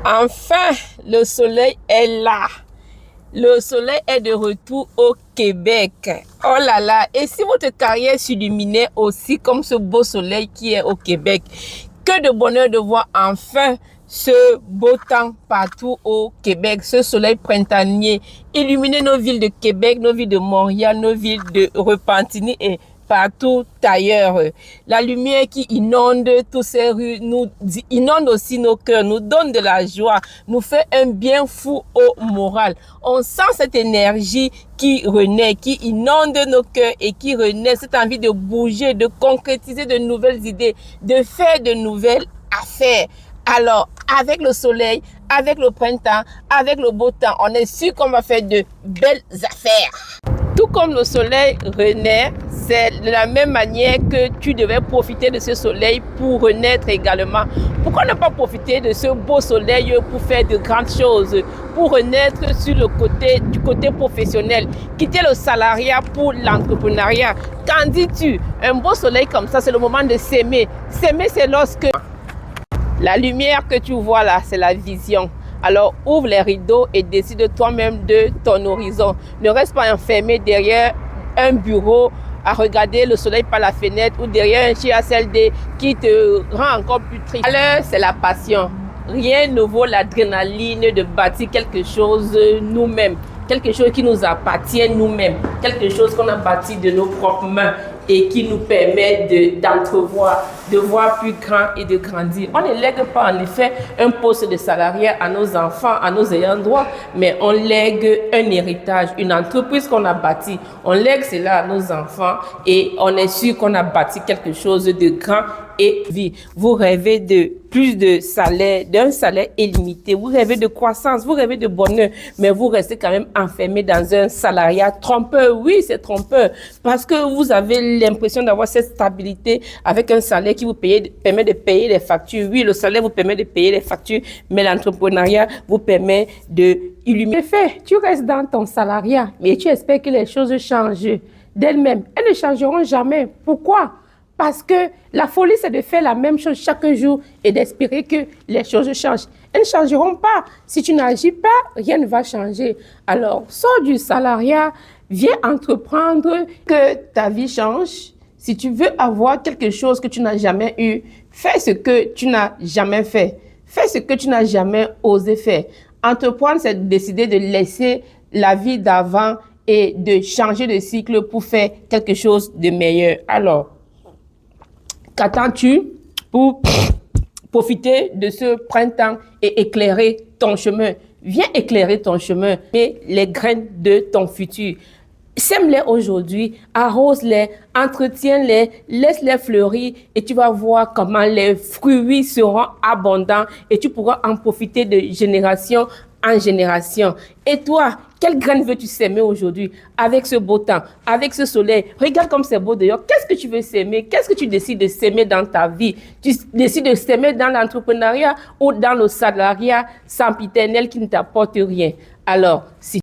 Enfin, le soleil est là. Le soleil est de retour au Québec. Oh là là, et si votre carrière s'illuminait aussi comme ce beau soleil qui est au Québec, que de bonheur de voir enfin ce beau temps partout au Québec, ce soleil printanier, illuminer nos villes de Québec, nos villes de Montréal, nos villes de Repentigny et partout ailleurs. La lumière qui inonde toutes ces rues, nous inonde aussi nos cœurs, nous donne de la joie, nous fait un bien fou au moral. On sent cette énergie qui renaît, qui inonde nos cœurs et qui renaît, cette envie de bouger, de concrétiser de nouvelles idées, de faire de nouvelles affaires. Alors, avec le soleil, avec le printemps, avec le beau temps, on est sûr qu'on va faire de belles affaires. Tout comme le soleil renaît, c'est de la même manière que tu devais profiter de ce soleil pour renaître également. Pourquoi ne pas profiter de ce beau soleil pour faire de grandes choses, pour renaître du côté professionnel, quitter le salariat pour l'entrepreneuriat? Qu'en dis-tu? Un beau soleil comme ça, c'est le moment de s'aimer. S'aimer, c'est lorsque la lumière que tu vois là, c'est la vision. Alors ouvre les rideaux et décide toi-même de ton horizon. Ne reste pas enfermé derrière un bureau à regarder le soleil par la fenêtre ou derrière un CHSLD qui te rend encore plus triste. Alors c'est la passion. Rien ne vaut l'adrénaline de bâtir quelque chose nous-mêmes, quelque chose qui nous appartient nous-mêmes, quelque chose qu'on a bâti de nos propres mains et qui nous permet d'entrevoir, de voir plus grand et de grandir. On ne lègue pas en effet un poste de salarié à nos enfants, à nos ayants droit, mais on lègue un héritage, une entreprise qu'on a bâtie. On lègue cela à nos enfants et on est sûr qu'on a bâti quelque chose de grand et vie. Vous rêvez de plus de salaire, d'un salaire illimité. Vous rêvez de croissance, vous rêvez de bonheur, mais vous restez quand même enfermé dans un salariat trompeur. Oui, c'est trompeur parce que vous avez l'impression d'avoir cette stabilité avec un salaire qui vous permet de payer les factures. Oui, le salaire vous permet de payer les factures, mais l'entrepreneuriat vous permet de illuminer. Tu restes dans ton salariat, mais tu espères que les choses changent d'elles-mêmes. Elles ne changeront jamais. Pourquoi? Parce que la folie, c'est de faire la même chose chaque jour et d'espérer que les choses changent. Elles ne changeront pas. Si tu n'agis pas, rien ne va changer. Alors, sors du salariat, viens entreprendre, que ta vie change. Si tu veux avoir quelque chose que tu n'as jamais eu, fais ce que tu n'as jamais fait. Fais ce que tu n'as jamais osé faire. Entreprendre, c'est décider de laisser la vie d'avant et de changer de cycle pour faire quelque chose de meilleur. Alors, qu'attends-tu pour profiter de ce printemps et éclairer ton chemin? Viens éclairer ton chemin et les graines de ton futur. Sème-les aujourd'hui, arrose-les, entretiens-les, laisse-les fleurir et tu vas voir comment les fruits seront abondants et tu pourras en profiter de génération en génération. Et toi, quelle graine veux-tu s'aimer aujourd'hui avec ce beau temps, avec ce soleil? Regarde comme c'est beau dehors. Qu'est-ce que tu veux s'aimer? Qu'est-ce que tu décides de s'aimer dans ta vie? Tu décides de s'aimer dans l'entrepreneuriat ou dans le salariat sempiternel qui ne t'apporte rien? Alors, si